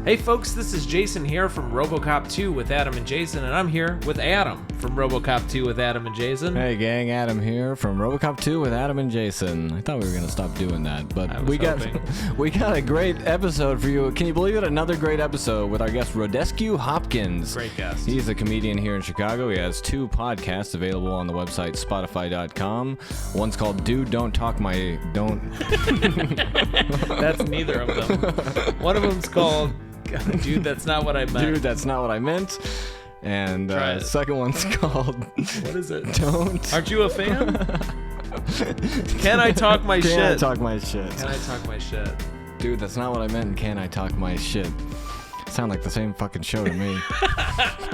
Hey folks, this is Jason here from Robocop 2 with Adam and Jason, and I'm here with Adam from Robocop 2 with Adam and Jason. Hey gang, Adam here from Robocop 2 with Adam and Jason. I thought we were going to stop doing that, but we got a great episode for you. Can you believe it? Another great episode with our guest Rodescu Hopkins. Great guest. He's a comedian here in Chicago. He has 2 podcasts available on the website Spotify.com. One's called Dude Don't Talk My... Don't... That's neither of them. One of them's called... Dude, that's not what I meant. Dude, that's not what I meant. And the second one's called... What is it? Don't... Aren't you a fan? Can I talk my shit? Can I talk my shit? Can I talk my shit? Dude, that's not what I meant. Can I talk my shit? Sound like the same fucking show to me.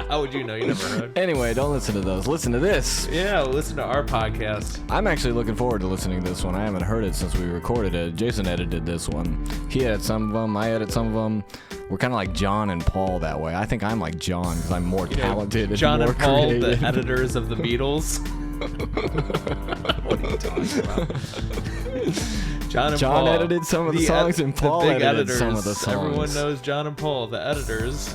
How would you know? You never heard. Anyway, don't listen to those. Listen to this. Yeah, listen to our podcast. I'm actually looking forward to listening to this one. I haven't heard it since we recorded it. Jason edited this one. He edited some of them. I edit some of them. We're kind of like John and Paul that way. I think I'm like John because I'm more talented and John more and Paul, creative. the editors of the Beatles. What are you talking about? John Paul edited some of the songs, and Paul edited editors. some of the songs. Everyone knows John and Paul, the editors.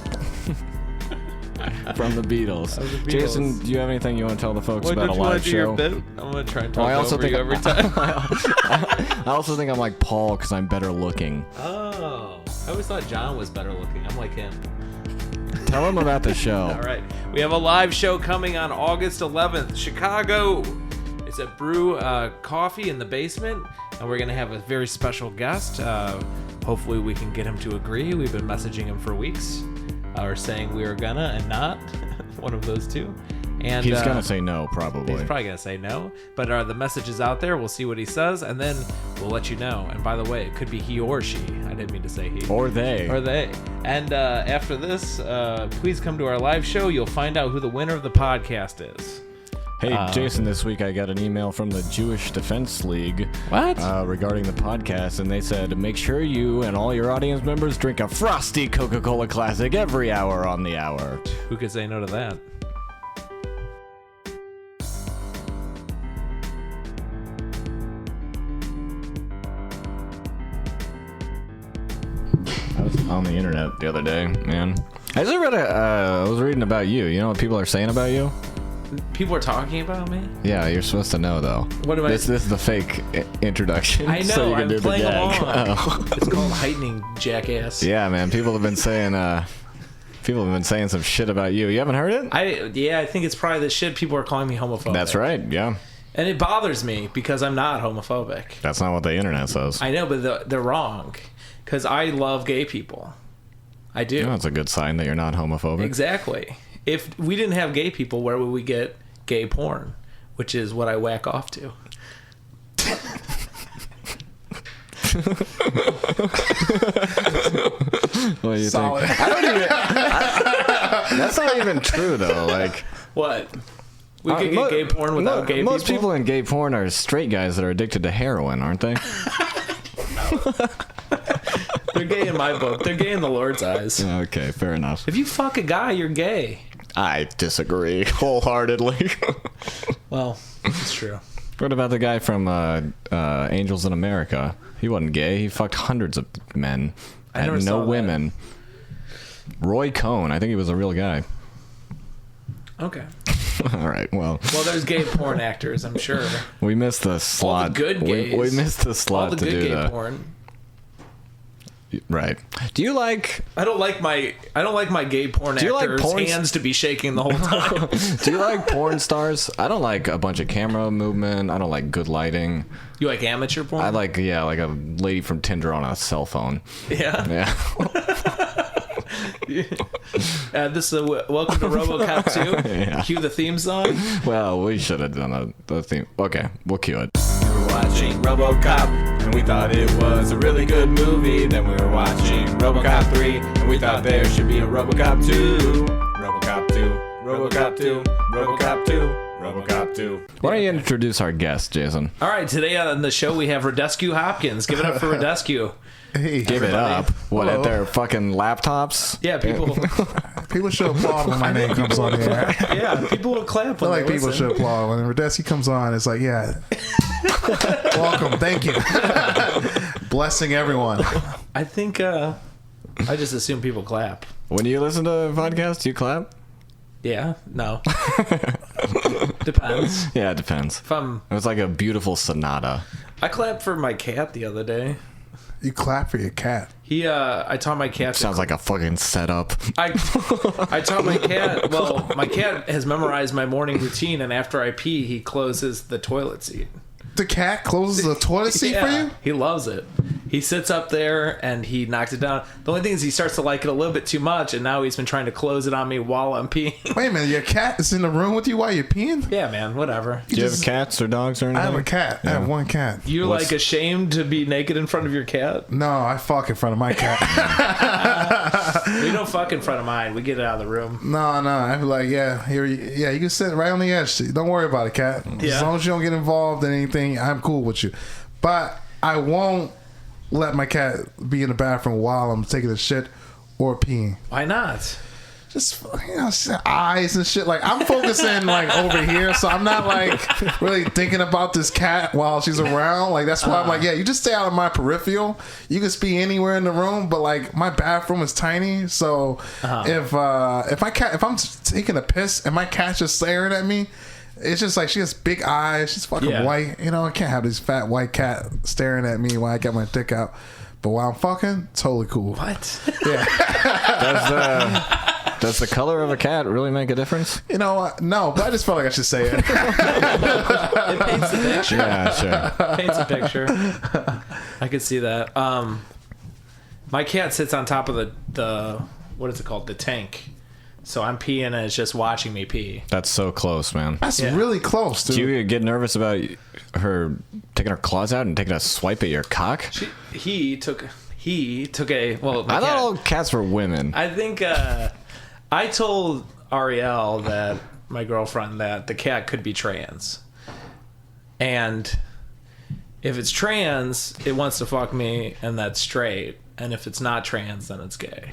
From the Beatles. Jason, do you have anything you want to tell the folks about a live show? I'm going to try and talk over you every time. I also think I'm like Paul because I'm better looking. Oh. I always thought John was better looking. I'm like him. Tell him about the show. All right. We have a live show coming on August 11th, Chicago. It's at Brew Coffee in the basement, and we're going to have a very special guest. Hopefully we can get him to agree. We've been messaging him for weeks, or saying we were gonna and not. One of those two. And he's going to say no, probably. He's probably going to say no. But the message is out there. We'll see what he says, and then we'll let you know. And by the way, it could be he or she. I didn't mean to say he. Or they. Or they. And after this, please come to our live show. You'll find out who the winner of the podcast is. Hey, Jason, this week I got an email from the Jewish Defense League. What? Regarding the podcast, and they said, make sure you and all your audience members drink a frosty Coca-Cola Classic every hour on the hour. Who could say no to that? I was on the internet the other day, man. I was reading about you. You know what people are saying about you? People are talking about me? Yeah, you're supposed to know, though. What am This is the fake introduction. I know, so you can I'm playing along. Oh. It's called heightening, jackass. Yeah, man. People have been saying some shit about you. You haven't heard it? I think it's probably the shit people are calling me homophobic. That's right, yeah. And it bothers me because I'm not homophobic. That's not what the internet says. I know, but they're wrong. Because I love gay people. I do. That's a good sign that you're not homophobic. Exactly. If we didn't have gay people, where would we get gay porn? Which is what I whack off to. What do you Solid. think? That's not even true, though. Like, what? We could get gay porn without gay people? Most people in gay porn are straight guys that are addicted to heroin, aren't they? They're gay in my book. They're gay in the Lord's eyes. Okay, fair enough. If you fuck a guy, you're gay. I disagree wholeheartedly. Well, it's true. What about the guy from Angels in America? He wasn't gay. He fucked hundreds of men and no women. Roy Cohn. I think he was a real guy. Okay. All right. Well, there's gay porn actors, I'm sure. We missed the slot. All the good gays. We missed the slot all the to good do gay that. Porn. Right. Do you like? I don't like my gay porn actors' hands to be shaking the whole time. Do you like porn stars? I don't like a bunch of camera movement. I don't like good lighting. You like amateur porn? I like like a lady from Tinder on a cell phone. Yeah. Yeah. This is welcome to Robocop 2. Yeah. Cue the theme song. Well, we should have done the theme. Okay, we'll cue it. We were watching Robocop, and we thought it was a really good movie. Then we were watching Robocop 3, and we thought there should be a Robocop 2. Robocop 2, Robocop 2, Robocop 2, Robocop 2. Why don't you introduce our guest, Jason? All right, today on the show we have Rodescu Hopkins. Give it up for Rodescu. Hey, Give it up. What, Hello. at their fucking laptops? Yeah, people. People should applaud when my name comes on the air. Yeah, people will clap I when like they people listen. should applaud when Rodescu comes on. It's like, yeah, welcome, thank you, blessing everyone. I think I just assume people clap. When you listen to a podcast, do you clap? Yeah. No. Depends. Yeah, it depends. If I'm, It was like a beautiful sonata. I clapped for my cat the other day. You clap for your cat. I taught my cat. Sounds like a fucking setup. I taught my cat. Well, my cat has memorized my morning routine, and after I pee, he closes the toilet seat. The cat closes the toilet seat for you? He loves it. He sits up there and he knocks it down. The only thing is he starts to like it a little bit too much, and now he's been trying to close it on me while I'm peeing. Wait a minute, your cat is in the room with you while you're peeing? Yeah, man, whatever. Do you have cats or dogs or anything? I have a cat. I have one cat. You're like ashamed to be naked in front of your cat? No, I fuck in front of my cat. We don't fuck in front of mine. We get it out of the room. No, I'd be like, yeah, here, yeah, you can sit right on the edge. Don't worry about it, cat. Yeah. As long as you don't get involved in anything, I'm cool with you. But I won't let my cat be in the bathroom while I'm taking a shit or peeing. Why not? Just, eyes and shit. Like, I'm focusing like over here, so I'm not like really thinking about this cat while she's around. Like, that's why I'm like, yeah, you just stay out of my peripheral. You can be anywhere in the room, but like my bathroom is tiny, so if I'm taking a piss and my cat's just staring at me, it's just like she has big eyes. She's fucking white. You know, I can't have this fat white cat staring at me while I get my dick out. But while I'm fucking, totally cool. What? Yeah. Does the color of a cat really make a difference? You know what? No, but I just felt like I should say it. It paints a picture. Yeah, sure. Paints a picture. I could see that. My cat sits on top of the what is it called? The tank. So I'm peeing and it's just watching me pee. That's so close, man. That's really close, dude. Do you get nervous about her taking her claws out and taking a swipe at your cock? He took a well. I thought all cats were women. I think I told Ariel, that my girlfriend, that the cat could be trans, and if it's trans, it wants to fuck me, and that's straight. And if it's not trans, then it's gay.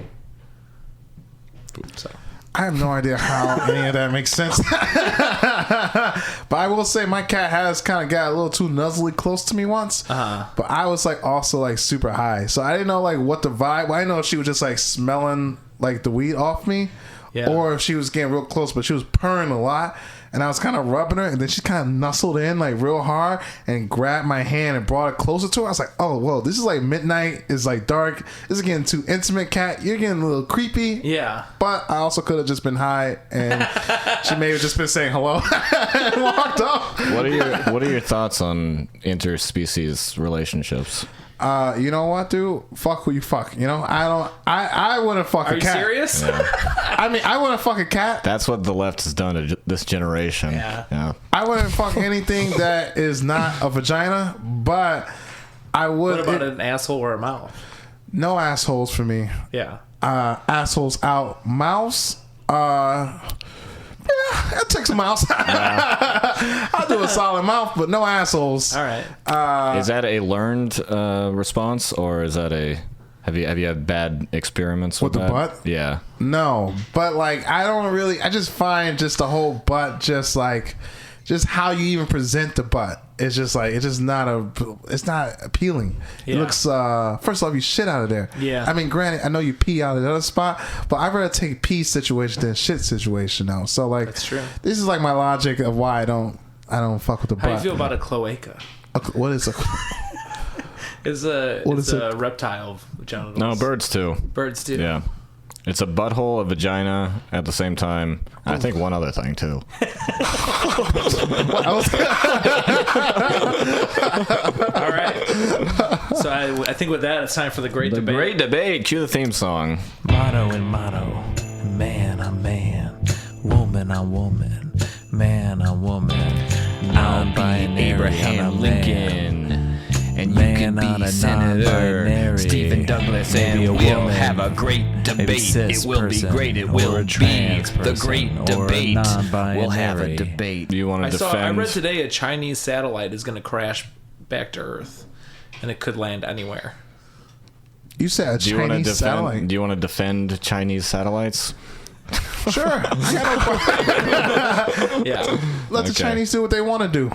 So. I have no idea how any of that makes sense. But I will say my cat has kind of got a little too nuzzly close to me once. But I was like also like super high. So I didn't know like what the vibe. I didn't know if she was just like smelling like the weed off me. Yeah. Or if she was getting real close, but she was purring a lot. And I was kind of rubbing her, and then she kind of nuzzled in like real hard and grabbed my hand and brought it closer to her. I was like, oh, whoa, this is like midnight. It's like dark. This is getting too intimate, cat. You're getting a little creepy. Yeah. But I also could have just been high, and she may have just been saying hello and walked off. What are your thoughts on interspecies relationships? You know what, dude? Fuck who you fuck. You know, I wouldn't fuck a cat. Are you serious? Yeah. I mean, I wouldn't fuck a cat. That's what the left has done to this generation. Yeah. I wouldn't fuck anything that is not a vagina, but I would. What about an asshole or a mouth? No assholes for me. Yeah. Assholes out. Mouse. Yeah, I'll take some mouse. I'll do a solid mouth, but no assholes. All right. Is that a learned response, or is that a have you had bad experiments with the that? butt? Yeah. No, but like I just find just the whole butt just how you even present the butt. It's just like it's not appealing. Yeah. It looks first off, you shit out of there. Yeah. I mean, granted, I know you pee out of the other spot, but I'd rather take pee situation than shit situation now. So like that's true. This is like my logic of why I don't fuck with the butt. How do you feel about a cloaca? What is a It's a reptile genitals. No, birds too. Birds too. Yeah. It's a butthole, a vagina at the same time. I think one other thing too. All right. So I think with that, it's time for the great debate. Great debate. Cue the theme song. Motto and motto. Man on man. Woman on woman. Man on woman. Non-binary. Abraham Lincoln. And you can be Senator Stephen Douglas, and we'll have a great debate. It will be great. It will be the great debate. We'll have a debate. Do you want to defend? I read today a Chinese satellite is going to crash back to Earth, and it could land anywhere. You said a Chinese satellite. Do you want to defend Chinese satellites? Sure. Yeah. Let the Chinese do what they want to do.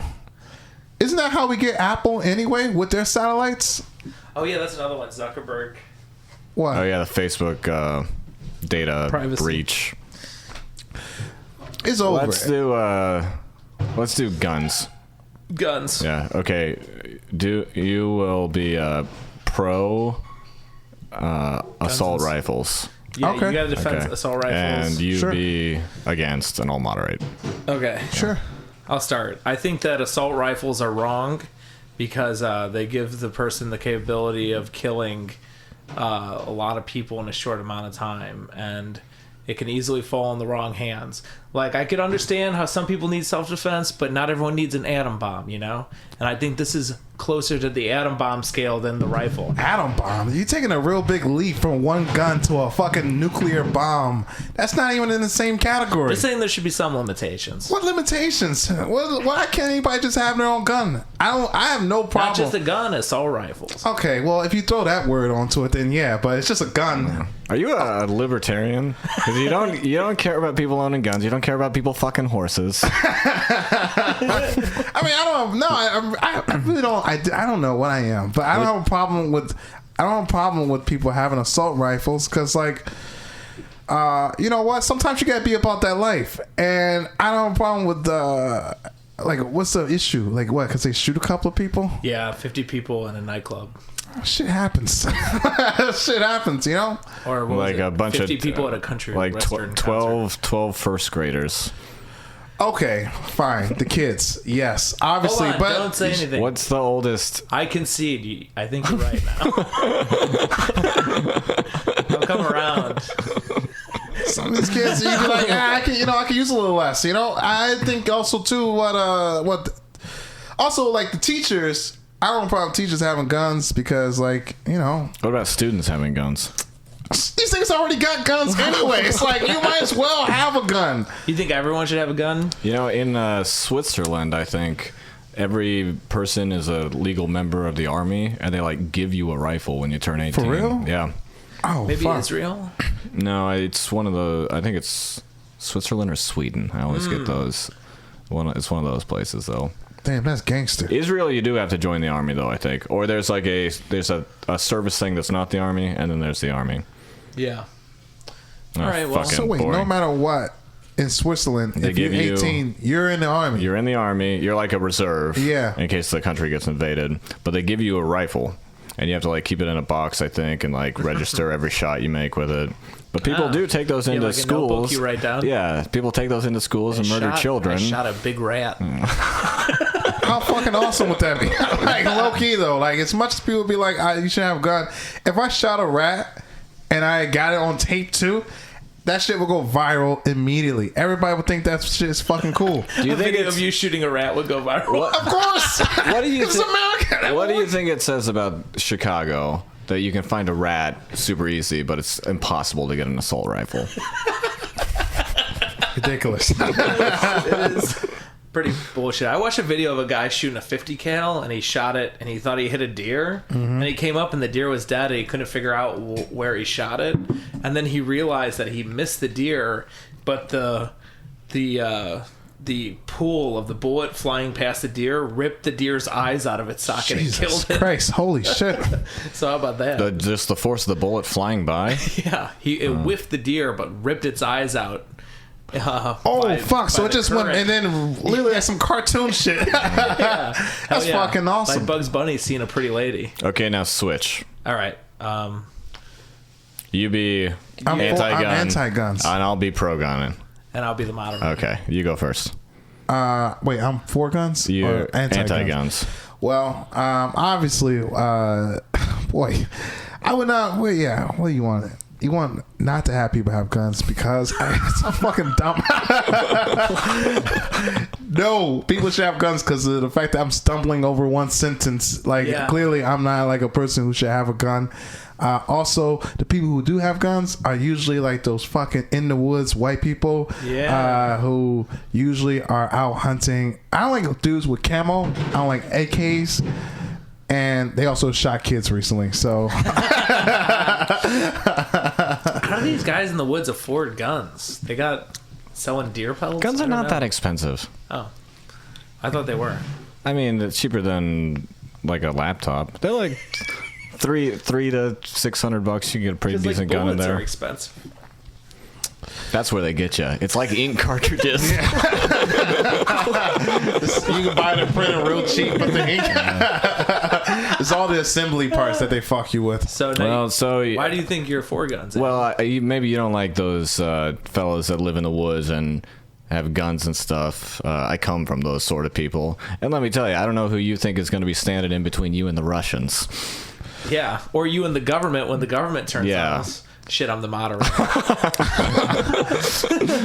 Isn't that how we get Apple anyway with their satellites? Oh yeah, that's another one. Zuckerberg. What? Oh yeah, the Facebook data Privacy. breach. It's over. Let's do guns. Guns. Yeah. Okay. You will be pro assault rifles, Yeah, Okay. you got to defend assault rifles. and you Sure. be against, and I'll moderate. Okay. Sure. I'll start. I think that assault rifles are wrong because they give the person the capability of killing a lot of people in a short amount of time, and it can easily fall in the wrong hands. Like, I could understand how some people need self-defense, but not everyone needs an atom bomb, you know? And I think this is closer to the atom bomb scale than the rifle. Atom bomb. You're taking a real big leap from one gun to a fucking nuclear bomb. That's not even in the same category. Just saying there should be some limitations. What limitations? Why can't anybody just have their own gun? I have no problem. Not just a gun, assault rifles. Okay, well, if you throw that word onto it, then yeah, but it's just a gun. Are you a libertarian? Because you don't care about people owning guns. You don't care about people fucking horses. I mean, I don't know. I really don't. I don't know what I am, but I don't have a problem with. I don't have a problem with people having assault rifles because, like, you know what? Sometimes you gotta be about that life, and I don't have a problem with like, what's the issue? Like, what? Because they shoot a couple of people. Yeah, 50 people in a nightclub. Shit happens. Shit happens, you know? Or what Like was it? a bunch 50 of people at a country like western concert. 12 first graders. Okay, fine. The kids, yes, obviously, Hold on, but don't say anything. What's the oldest? I concede. I think you're right now. I'll come around. some of these kids, you be like, I can use a little less. You know, I think also too also like the teachers. I don't have a problem with teachers having guns because, like, you know, What about students having guns? these things already got guns anyway. It's like you might as well have a gun. You think everyone should have a gun? You know, in Switzerland, I think every person is a legal member of the army, and they like give you a rifle when you turn 18. For real? Yeah. Oh, Maybe fuck. Israel? No, it's one of the. I think it's Switzerland or Sweden. I always get those. It's one of those places though. Damn, that's gangster. Israel, you do have to join the army though. I think, or there's like a service thing that's not the army, and then there's the army. Yeah. Oh, All right, well, fucking So wait, boring. no matter what, in Switzerland, They if you're give you- 18, you're in the army. You're in the army. You're like a reserve. Yeah. In case the country gets invaded. But they give you a rifle. And you have to like keep it in a box, I think, and like register every shot you make with it. But people do take those into like a notebook schools. you write down? Yeah. People take those into schools and murder children. I shot a big rat. How fucking awesome would that be? Like, low key though, like as much as people be like, you should have a gun. If I shot a rat and I got it on tape too, that shit would go viral immediately. Everybody would think that shit is fucking cool. Do you A think video it's, of you shooting a rat would go viral. Of course. what do you It's think? America. What do you think it says about Chicago that you can find a rat super easy, but it's impossible to get an assault rifle? Ridiculous. It is pretty bullshit. I watched a video of a guy shooting a 50 cal and he shot it and he thought he hit a deer and he came up and the deer was dead and he couldn't figure out where he shot it, and then he realized that he missed the deer, but the pool of the bullet flying past the deer ripped the deer's eyes out of its socket and Jesus killed it. Christ. Holy shit. So how about that? Just the force of the bullet flying by? Yeah, it whiffed the deer but ripped its eyes out. Oh, fuck. So it just went, and then literally like some cartoon shit. That's fucking awesome. Like Bugs Bunny seeing a pretty lady. Okay, now switch. All right. You be I'm anti-gun. I'm anti-guns. And I'll be pro-gunning. And I'll be the moderator. Okay, you go first. Wait, I'm for guns? You or anti-guns. Well, obviously, boy, I would not. Well, yeah. What do you want? You want not to have people have guns because it's so fucking dumb. No, people should have guns because of the fact that I'm stumbling over one sentence. Like, clearly, I'm not like a person who should have a gun. Also, the people who do have guns are usually like those fucking in the woods white people. Yeah. Who usually are out hunting. I don't like dudes with camo. I don't like AKs. And they also shot kids recently, so. How do these guys in the woods afford guns? They got selling deer pelts? Guns are I don't not know. that expensive. Oh. I thought they were. I mean, it's cheaper than like a laptop. They're like $30 $300 to $600, you get a pretty decent gun in there. Are expensive. That's where they get you. It's like ink cartridges. You can buy the printer real cheap, but the ink. It's all the assembly parts that they fuck you with. So, why do you think you're for guns? Well, maybe you don't like those fellas that live in the woods and have guns and stuff. I come from those sort of people. And let me tell you, I don't know who you think is going to be standing in between you and the Russians. Yeah, or you and the government when the government turns on us. Shit, I'm the moderator.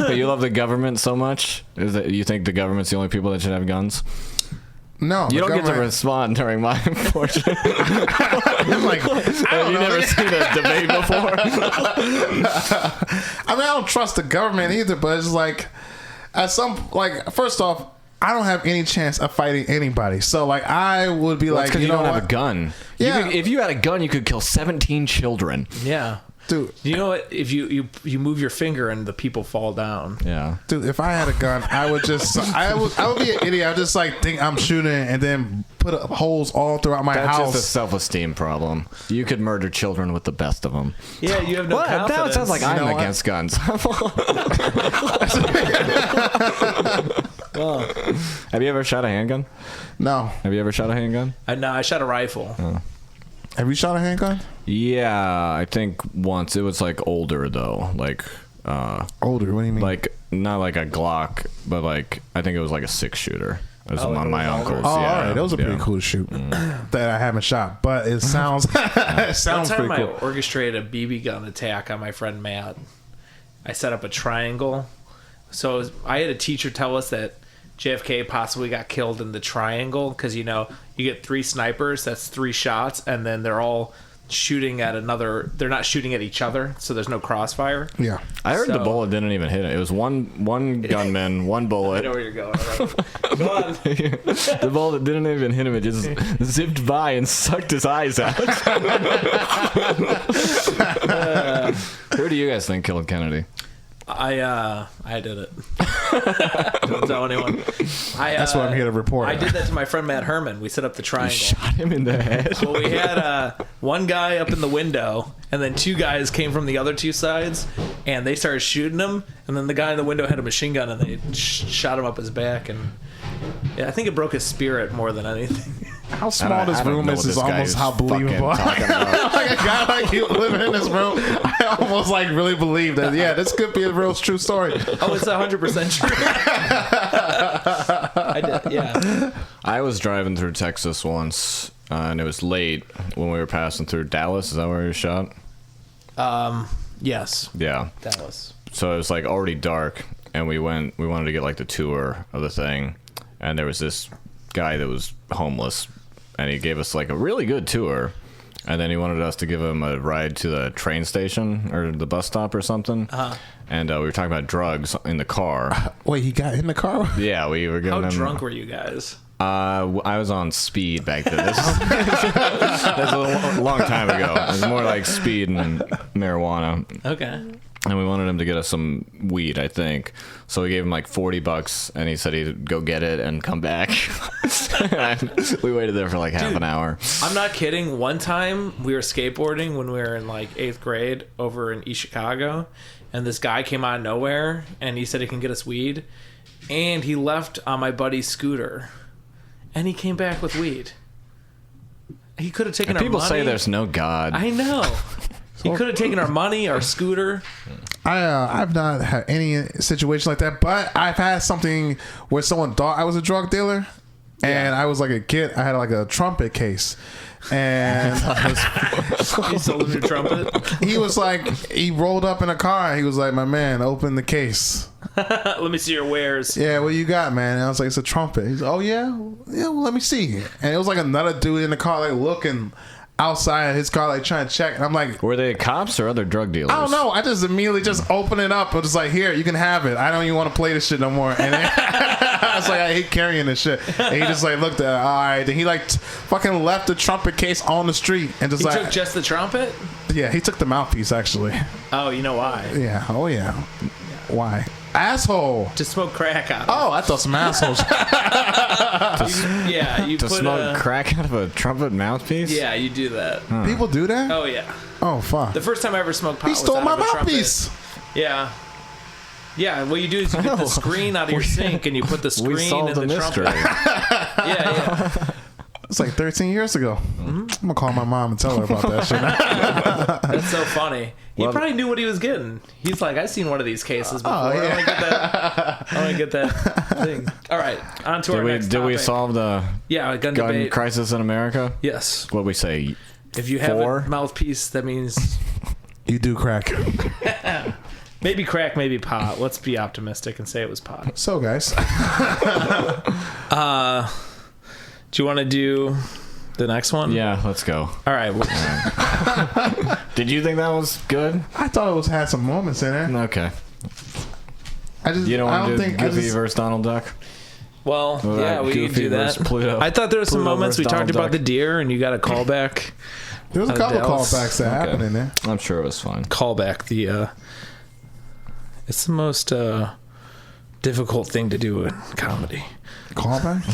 But you love the government so much? Is that you think the government's the only people that should have guns? No, you don't get to respond during my portion. I'm like, have you never seen a debate before? I mean, I don't trust the government either, but it's like, first off, I don't have any chance of fighting anybody. So, like, I would be like, you don't have a gun. Yeah. If you had a gun, you could kill 17 children. Yeah. Dude, you know what? If you move your finger and the people fall down. Yeah. Dude, if I had a gun, I would just I would be an idiot. I would just like think I'm shooting and then put holes all throughout my house. That's just a self-esteem problem. You could murder children with the best of them. Yeah, you have no confidence. That sounds like I'm against guns. Well, have you ever shot a handgun? No. Have you ever shot a handgun? No, I shot a rifle. Oh. Have you shot a handgun? Yeah, I think once. It was like older though, like older. What do you mean? Like not like a Glock, but like I think it was like a 6-shooter. It was one of my uncles. Oh, yeah, all right. Those are pretty cool to shoot. That I haven't shot, but it sounds it sounds pretty cool. One time I orchestrated a BB gun attack on my friend Matt. I set up a triangle. So I had a teacher tell us that JFK possibly got killed in the triangle because, you know, you get 3 snipers, that's 3 shots, and then they're all shooting at another. They're not shooting at each other, so there's no crossfire. Yeah. I heard the bullet didn't even hit it. It was one gunman, one bullet. I know where you're going. Go on. The bullet didn't even hit him. It just zipped by and sucked his eyes out. Who do you guys think killed Kennedy? I did it. Don't tell anyone. That's what I'm here to report. I did that to my friend Matt Herman. We set up the triangle. You shot him in the head. Well, we had one guy up in the window, and then 2 guys came from the other 2 sides, and they started shooting him. And then the guy in the window had a machine gun, and they shot him up his back. And yeah, I think it broke his spirit more than anything. How small this room is almost how believable. Like a guy like you living in this room, I almost like really believe that. Yeah, this could be a real true story. Oh, it's 100% true. I did, yeah. I was driving through Texas once, and it was late when we were passing through Dallas. Is that where you were shot? Yes. Yeah. Dallas. So it was like already dark, and we wanted to get like the tour of the thing, and there was this guy that was homeless, and he gave us like a really good tour, and then he wanted us to give him a ride to the train station or the bus stop or something. And we were talking about drugs in the car. Wait, he got in the car? Yeah, we were giving him. How drunk were you guys? I was on speed back then. That's a long time ago. It was more like speed and marijuana. Okay. And we wanted him to get us some weed, I think. So we gave him like $40, and he said he'd go get it and come back. We waited there for like half an hour. I'm not kidding. One time we were skateboarding when we were in like 8th grade over in East Chicago, and this guy came out of nowhere, and he said he can get us weed, and he left on my buddy's scooter, and he came back with weed. He could have taken our money. People say there's no God. I know. He could have taken our money, our scooter. I've not had any situation like that, but I've had something where someone thought I was a drug dealer, and I was like a kid. I had like a trumpet case, and he sold him your trumpet. He was like, he rolled up in a car. And he was like, "My man, open the case. Let me see your wares." Yeah, what you got, man? And I was like, "It's a trumpet." He's like, "Oh yeah, well, let me see." And it was like another dude in the car, like looking outside his car, like trying to check, and I'm like, were they cops or other drug dealers? I don't know. I just immediately just open it up and just like, here, you can have it. I don't even want to play this shit no more. And then, I was like, I hate carrying this shit. And he just like looked at it. All right. Then he like fucking left the trumpet case on the street and just he like took just the trumpet. Yeah, he took the mouthpiece actually. Oh, you know why? Yeah. Oh yeah. Why? Asshole. To smoke crack out of. Oh, I thought some assholes. You To put smoke crack out of a trumpet mouthpiece? Yeah, you do that. People do that? Oh yeah. Oh, fuck. The first time I ever smoked pot He was stole out my of a trumpet. mouthpiece. Yeah. Yeah, what you do is you get the screen out of your sink and you put the screen We solved in the the mystery. trumpet. Yeah. It's like 13 years ago. I'm gonna call my mom and tell her about that shit. That's so funny. He probably knew what he was getting. He's like, I've seen one of these cases before. Oh, yeah. I want to get that thing. All right, on to our next Did we topic. solve the gun gun debate? crisis in America? Yes. What we say? If you have 4? a mouthpiece, that means You do crack. maybe crack, maybe pot. Let's be optimistic and say it was pot. So, guys. Do you want to do the next one? Yeah, let's go. All right. Did you think that was good? I thought it had some moments in it. Okay. I just, You don't I want don't to do think Goofy versus Donald Duck? Well, yeah, we can Goofy do that. versus Pluto. I thought there were some Pluto moments we versus talked Donald about the Duck. deer, and you got a callback. There was a couple Dallas. callbacks that happened in there. I'm sure it was fun. Callback. It's the most difficult thing to do in comedy. Callback?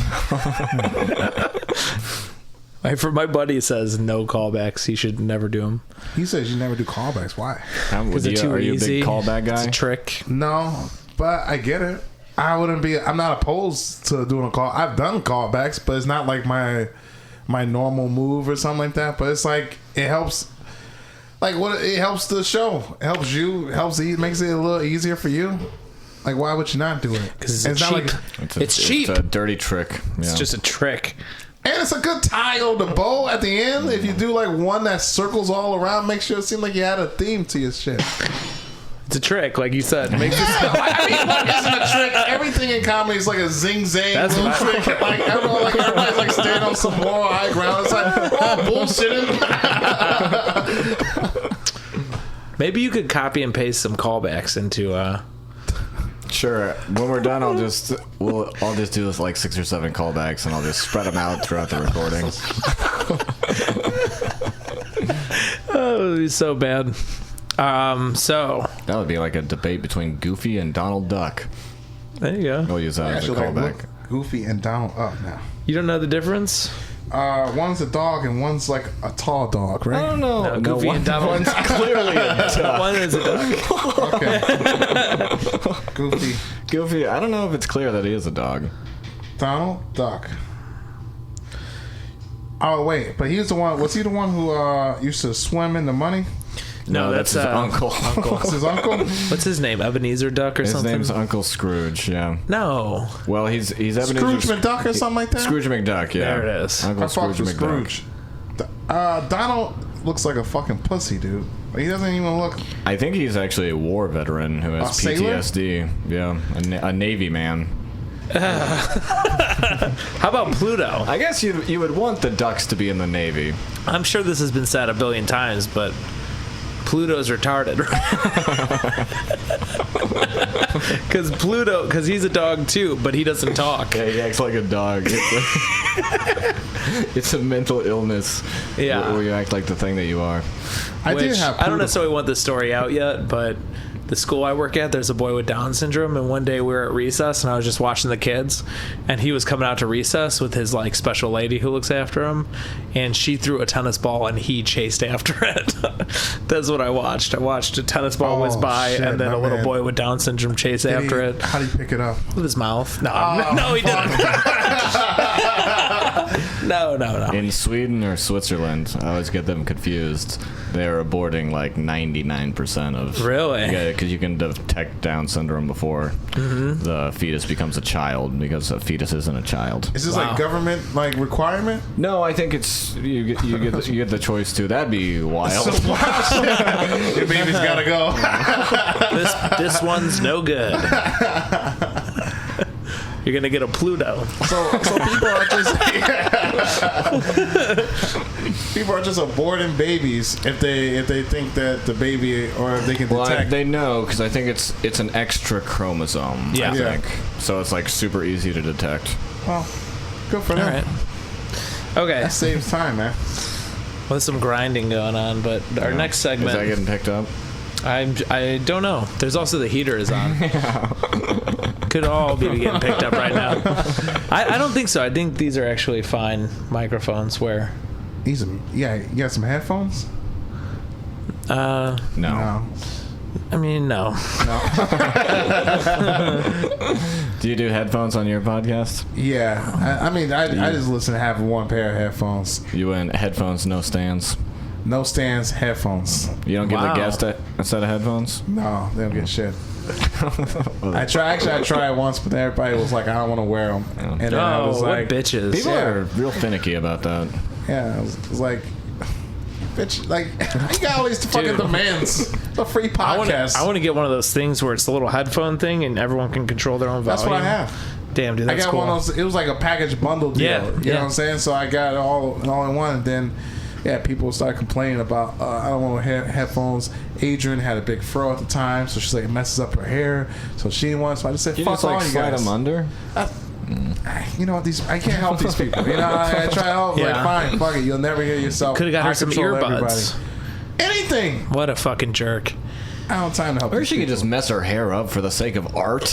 My buddy says no callbacks. He should never do them. He says you never do callbacks. Why? Because they're too Are you a easy. big callback guy? It's a trick. No, but I get it. I'm not opposed to doing a call. I've done callbacks, but it's not like my normal move or something like that. But it's like it helps. Like it helps the show. It helps you. Makes it a little easier for you. Like why would you not do it? Because And it's cheap. not like, It's cheap. It's a dirty trick. It's Yeah. just a trick. and it's a good tie on the bow at the end. If you do like one that circles all around, make sure it seems like you had a theme to your shit. It's a trick, like you said. Makes it I mean, what isn't a trick? Everything in comedy is like a zing zang That's little what trick. Everybody's like standing on some moral high ground. It's like bullshitting. Maybe you could copy and paste some callbacks into. Sure. When we're done, I'll just do this like 6 or 7 callbacks, and I'll just spread them out throughout the recording. Oh, it would be so bad. So That would be like a debate between Goofy and Donald Duck. there you go. We'll use that as a Actually, callback. look Goofy and Donald up now. You don't know the difference? One's a dog and one's like a tall dog, right? I don't know. No, Goofy and Donald. One's clearly a duck. One is a duck. Okay. Goofy, Goofy, I don't know if it's clear that he is a dog. Donald, duck. Oh wait, but he's the one. Was he the one who used to swim in the money? No, that's his uncle. That's his uncle. What's his name? Ebenezer Duck or His something? name's Uncle Scrooge. Yeah. No. Well, he's Ebenezer Scrooge McDuck or something like that. Scrooge McDuck. Yeah. There it is. Uncle I fucked Scrooge with McDuck. Scrooge. Donald looks like a fucking pussy, dude. Like, he doesn't even look. I think he's actually a war veteran who has A sailor? PTSD. Yeah, a Navy man. How about Pluto? I guess you would want the ducks to be in the Navy. I'm sure this has been said a billion times, but Pluto's retarded. Because he's a dog too, but he doesn't talk. Yeah, he acts like a dog. It's a mental illness. Yeah. Where you act like the thing that you are. I did Which, have. I don't Pluto. necessarily want this story out yet, but the school I work at, there's a boy with Down syndrome, and one day we were at recess, and I was just watching the kids, and he was coming out to recess with his like special lady who looks after him, and she threw a tennis ball, and he chased after it. That's what I watched. I watched a tennis ball whiz by, shit, and then my a little man. boy with Down syndrome chase after it How do you pick it up? with his mouth. No, he didn't. No. In Sweden or Switzerland, I always get them confused. They're aborting like 99% of. Really? Yeah, because you can detect Down syndrome before the fetus becomes a child, because a fetus isn't a child. Is this Wow. like government like requirement? No, I think it's you get the choice too. That'd be wild. Your baby's gotta go. Oh. This one's no good. You're gonna get a Pluto. So people are just aborting babies if they think that the baby, or if they can Well, detect. they know, because I think it's an extra chromosome. Yeah. I Yeah. think so. It's like super easy to detect. Well, good for All them. right. Okay. That saves time, man. With some grinding going on, but our next Is that segment. getting picked up? I don't know. There's also the heater is on. Could all be getting picked up right now. I don't think so. I think these are actually fine microphones. Where? You got some headphones? No. I mean, no. Do you do headphones on your podcast? Yeah. I just listen to having one pair of headphones. You went headphones, no stands. No stands, headphones. You don't give the guest a set of headphones? No, they don't get shit. I tried once, but everybody was like, I don't want to wear them. And then I was like, what bitches. People are real finicky about that. Yeah, I was like, bitch, like, you got all these fucking demands. The free podcast. I want to get one of those things where it's the little headphone thing and everyone can control their own volume. That's what I have. Damn, dude, that's I got cool. one of those. It was like a package bundle deal. Yeah, you know what I'm saying? So I got it all in one. And then, people started complaining about, I don't want headphones. Adrian had a big fro at the time, so she's like, it messes up her hair. So she didn't want it. So I just said, fuck all you slide guys. them under? You know, I can't help these people. You know, I try to help. Yeah. Like, fine, fuck it. You'll never hear yourself. Could have got her some earbuds. Anything. What a fucking jerk. I don't have time to help. Or these she could people. just mess her hair up for the sake of art.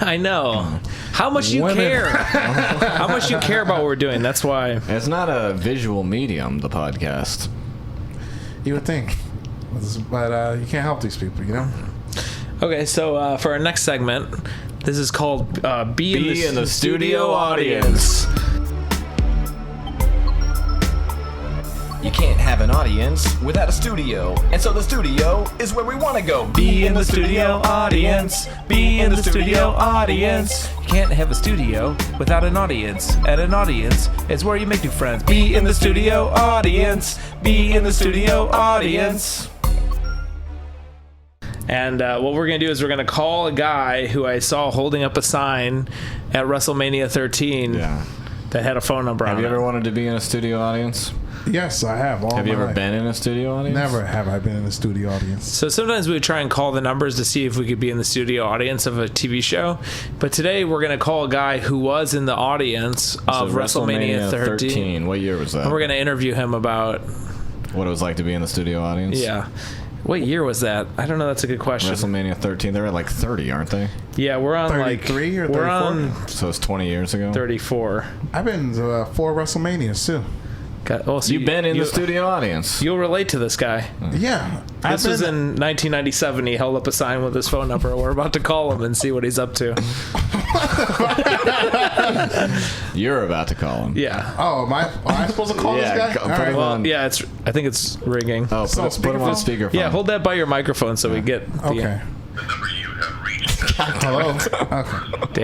I know. How much you care? How much you care about what we're doing? That's why. It's not a visual medium, the podcast. You would think, but you can't help these people. You know. Okay, so for our next segment, this is called Be in the Studio Audience. You can't have an audience without a studio, and so the studio is where we want to go. Be in the studio audience. Be in the studio audience. You can't have a studio without an audience. And an audience is where you make new friends. Be in the studio audience. Be in the studio audience. And what we're going to do is we're going to call a guy who I saw holding up a sign at WrestleMania 13 that had a phone number on it. Have you ever wanted to be in a studio audience? Yes, I have. Have you ever been in a studio audience? Never have I been in a studio audience. So sometimes we would try and call the numbers to see if we could be in the studio audience of a TV show. But today we're going to call a guy who was in the audience of WrestleMania 13. What year was that? And we're going to interview him about what it was like to be in the studio audience. Yeah. What year was that? I don't know. That's a good question. WrestleMania 13. They're at like 30, aren't they? Yeah, we're on 33 or 34? We're on So it's 20 years ago? 34. I've been to 4 WrestleManias too. So you've been in the studio audience. You'll relate to this guy. Yeah. This was in 1997. He held up a sign with his phone number. We're about to call him and see what he's up to. You're about to call him. Yeah. Oh, am I supposed to call this guy? Put him on. Yeah, I think it's ringing. Oh, put him on speakerphone. Yeah, hold that by your microphone so we get the... Okay. The number you have reached. Hello? Okay.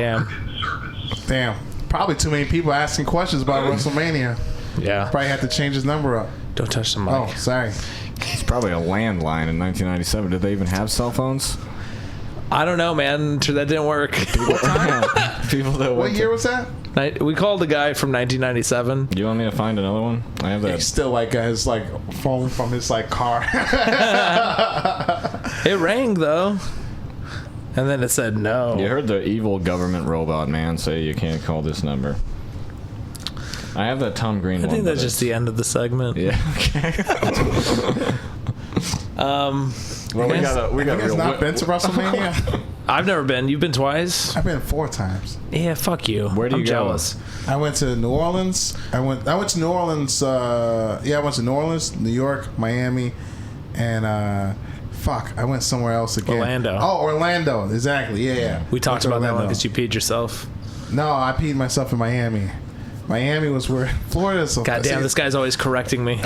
Damn. Probably too many people asking questions about WrestleMania. Yeah. Probably have to change his number up. Don't touch the mic. Oh, sorry. It's probably a landline in 1997. Did they even have cell phones? I don't know, man. That didn't work. People that What year was that? We called the guy from 1997. Do you want me to find another one? I have that. He's still like his phone from his car. It rang though, and then it said no. You heard the evil government robot man say you can't call this number. I have that Tom Green one. I think that's just the end of the segment. Yeah. Okay. Well, we got Has not been to WrestleMania. I've never been. You've been twice. I've been 4 times. Yeah, fuck you. Where do you I'm go? jealous. I went to New Orleans. I went to New Orleans. I went to New Orleans, New York, Miami, and I went somewhere else again. Orlando. Oh, Orlando. Exactly. Yeah. We talked Went to about that one Orlando. because you peed yourself. No, I peed myself in Miami. Miami was where Florida's. So God damn, this guy's always correcting me. They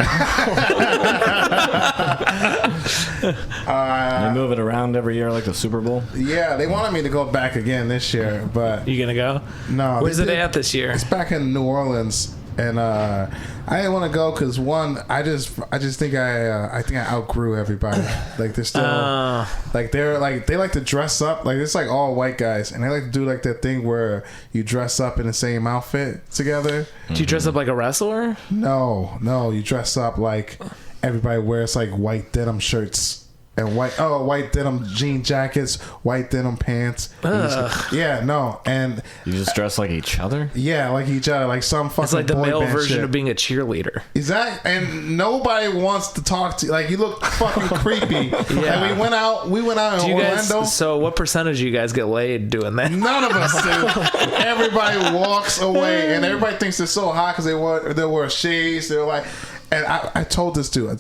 move it around every year like the Super Bowl. Yeah, they wanted me to go back again this year, but You gonna go? no. Where's they it did- at this year? It's back in New Orleans, and I didn't want to go because I just think I outgrew everybody. Like they're still they like to dress up like it's like all white guys, and they like to do like that thing where you dress up in the same outfit together. Do you dress up like a wrestler? No, you dress up like everybody wears like white denim shirts and white denim jean jackets, white denim pants. Yeah, no, and You just dress like each other? yeah, like each other, like some fucking. It's like the boy male band version shit. of being a cheerleader. Exactly, and nobody wants to talk to you. Like, you look fucking creepy. Yeah. And we went out in Do you Orlando. guys? So what percentage of you guys get laid doing that? None of us do. Everybody walks away, and everybody thinks they're so hot because they wear shades. They're like, and I told this dude,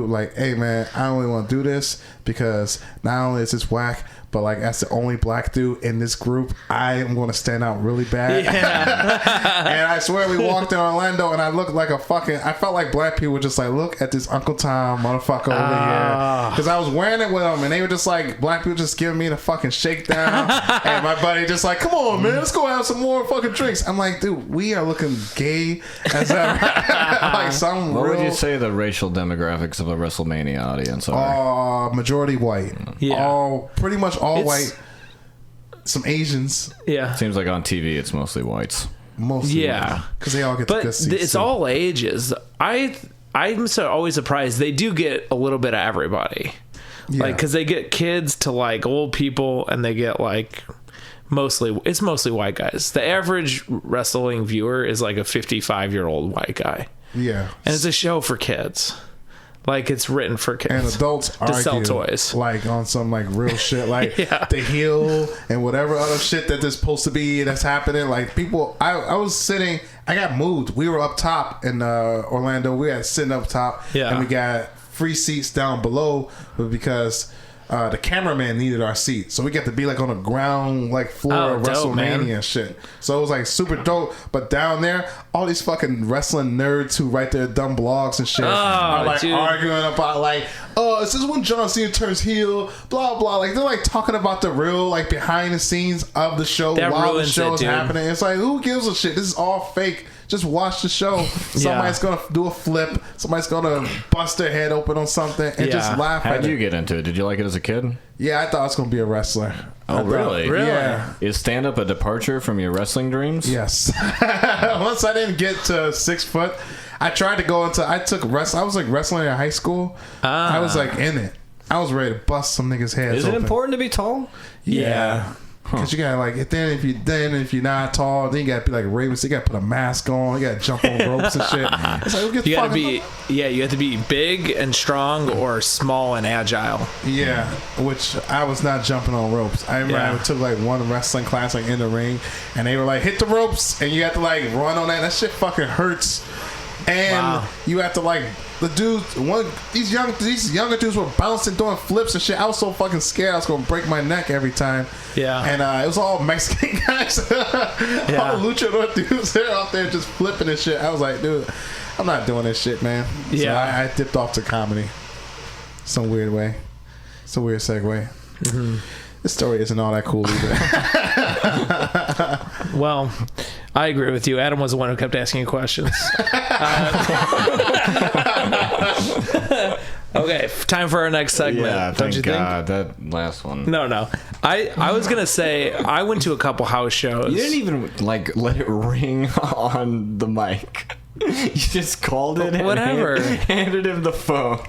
like, hey man, I only want to do this because not only is this whack, but like, as the only black dude in this group, I am going to stand out really bad. Yeah. And I swear, we walked in Orlando, and I looked like I felt like black people were just like, look at this Uncle Tom motherfucker over here. Because I was wearing it with them, and they were just like, black people just giving me the fucking shakedown. And my buddy just like, come on, man, let's go have some more fucking drinks. I'm like, dude, we are looking gay as ever. Like some What real... would you say the racial demographics of a WrestleMania audience are? Majority white. Yeah. Pretty much all It's- white. Some Asians. Yeah. Seems like on TV it's mostly whites. Mostly. Yeah. Because they all get the But good seats. it's too. all ages. I'm always surprised they do get a little bit of everybody. Yeah. Like, because they get kids to like old people, and they get like mostly white guys. The average wrestling viewer is like a 55-year-old white guy, Yeah. and it's a show for kids. Like, it's written for kids And adults to argue, sell toys. like on some like real shit, like Yeah. the heel and whatever other shit that there's supposed to be that's happening. Like, people, I was sitting, I got moved. We were up top in Orlando. We had sitting up top, Yeah. and we got free seats down below, but because the cameraman needed our seat, so we got to be like on the ground, like floor Oh, of dope, WrestleMania man. and shit. So it was like super dope. But down there, all these fucking wrestling nerds who write their dumb blogs and shit are like dude. arguing about like, oh, this is when John Cena turns heel, blah blah. Like, they're like talking about the real like behind the scenes of the show That while the ruins show it, is dude. happening. It's like, who gives a shit? This is all fake. Just watch the show. Somebody's gonna do a flip. Somebody's gonna bust their head open on something and just Yeah. laugh How at did you it. get into it? Did you like it as a kid? Yeah, I thought I was gonna be a wrestler. I thought- Really? Yeah. Is stand-up a departure from your wrestling dreams? Yes. Once I didn't get to 6 foot, I tried to go into. I took wrestling. I was like wrestling in high school. I was like in it. I was ready to bust some niggas' heads. Is it open. important to be tall? Yeah. Because you gotta like, then if you're not tall, then you gotta be like Ravens. You gotta put a mask on. You gotta jump on ropes and shit. It's like, get You gotta fucking- you have to be big and strong or small and agile. Yeah, which I was not jumping on ropes. I remember Yeah. I took like one wrestling class like in the ring, and they were like, hit the ropes, and you have to like run on that. That shit fucking hurts. And Wow. you have to like the dudes. These younger dudes were bouncing, doing flips and shit. I was so fucking scared I was gonna break my neck every time. Yeah. And it was all Mexican guys. All the luchador dudes, they're out there just flipping and shit. I was like, dude, I'm not doing this shit, man. So Yeah. I dipped off to comedy. Some weird way. It's a weird segue. Mm-hmm. This story isn't all that cool either. Well, I agree with you. Adam was the one who kept asking you questions. Okay, time for our next segment. Yeah, don't thank you think? God. That last one. No. I was gonna say I went to a couple house shows. You didn't even like let it ring on the mic. You just called it and Whatever. handed him the phone.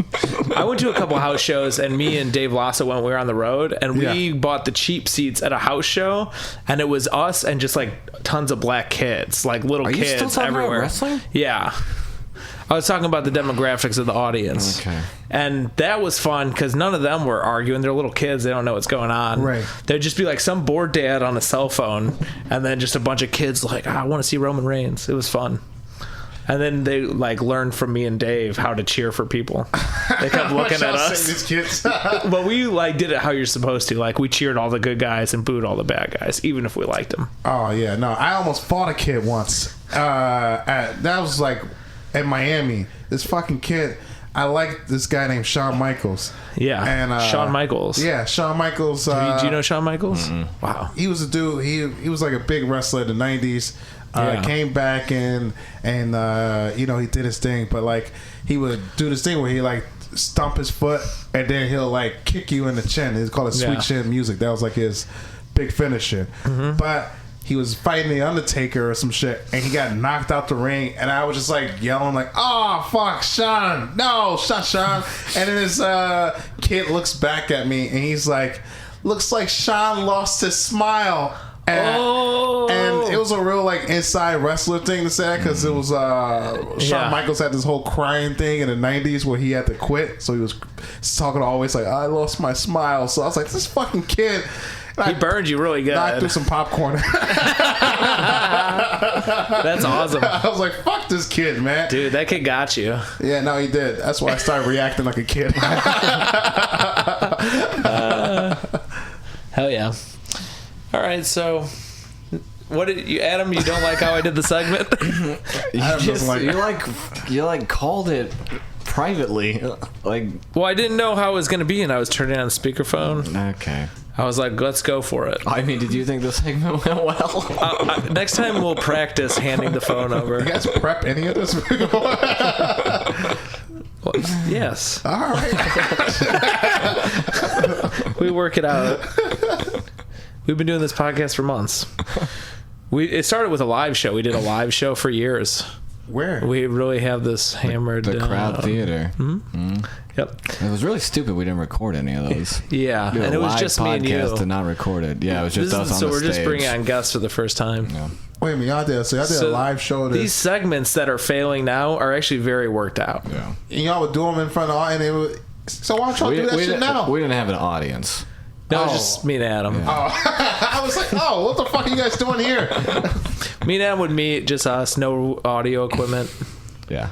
I went to a couple house shows, and me and Dave Lassa went. We were on the road, and we bought the cheap seats at a house show, and it was us and just like tons of black kids, like little Are you kids still talking about everywhere. wrestling? Yeah. I was talking about the demographics of the audience. Okay. And that was fun because none of them were arguing. They're little kids. They don't know what's going on. Right. There'd just be like some bored dad on a cell phone, and then just a bunch of kids like, I want to see Roman Reigns. It was fun. And then they like learned from me and Dave how to cheer for people. They kept looking at us. These kids. But we like did it how you're supposed to. Like, we cheered all the good guys and booed all the bad guys, even if we liked them. Oh yeah, no. I almost fought a kid once. That was like in Miami. This fucking kid. I like this guy named Shawn Michaels. Yeah. And Shawn Michaels. Yeah, Shawn Michaels. Do you know Shawn Michaels? Wow. He was a dude. He was like a big wrestler in the '90s. Yeah. Came back and you know, he did his thing, but like he would do this thing where he like stomp his foot and then he'll like kick you in the chin. It's called a sweet Yeah. chin music. That was like his big finisher. But he was fighting the Undertaker or some shit, and he got knocked out the ring, and I was just like yelling like, "Oh fuck, Sean! No, Sean!" And then this kid looks back at me, and he's like, "Looks like Sean lost his smile." And it was a real like inside wrestler thing to say, because it was Shawn Michaels had this whole crying thing in the 90s where he had to quit, so he was talking always like, "I lost my smile." So I was like, this fucking kid. He burned you really good. I threw some popcorn. That's awesome. I was like, fuck this kid, man. Dude, that kid got you. Yeah, no, he did. That's why I started reacting like a kid. Hell yeah. All right, so what did you, Adam? You don't like how I did the segment? You called it privately, like. Well, I didn't know how it was going to be, and I was turning on the speakerphone. Okay. I was like, let's go for it. I mean, did you think the segment went well? Next time we'll practice handing the phone over. You guys prep any of this? Well, yes. All right. We work it out. We've been doing this podcast for months. It started with a live show. We did a live show for years. Where? We really have this hammered. The Crowd Theater. Mm-hmm. Yep. It was really stupid we didn't record any of those. Yeah, and it was just me and you. To not record it. Yeah, it was just us on the stage. So we're just bringing on guests for the first time. Yeah. Wait a minute, y'all did a live show. These segments that are failing now are actually very worked out. Yeah. And y'all would do them in front of all, and it would. So why don't y'all do that shit now? We didn't have an audience. No, just me and Adam. Yeah. I was like, what the fuck are you guys doing here? Me and Adam would meet, just us, no audio equipment. Yeah.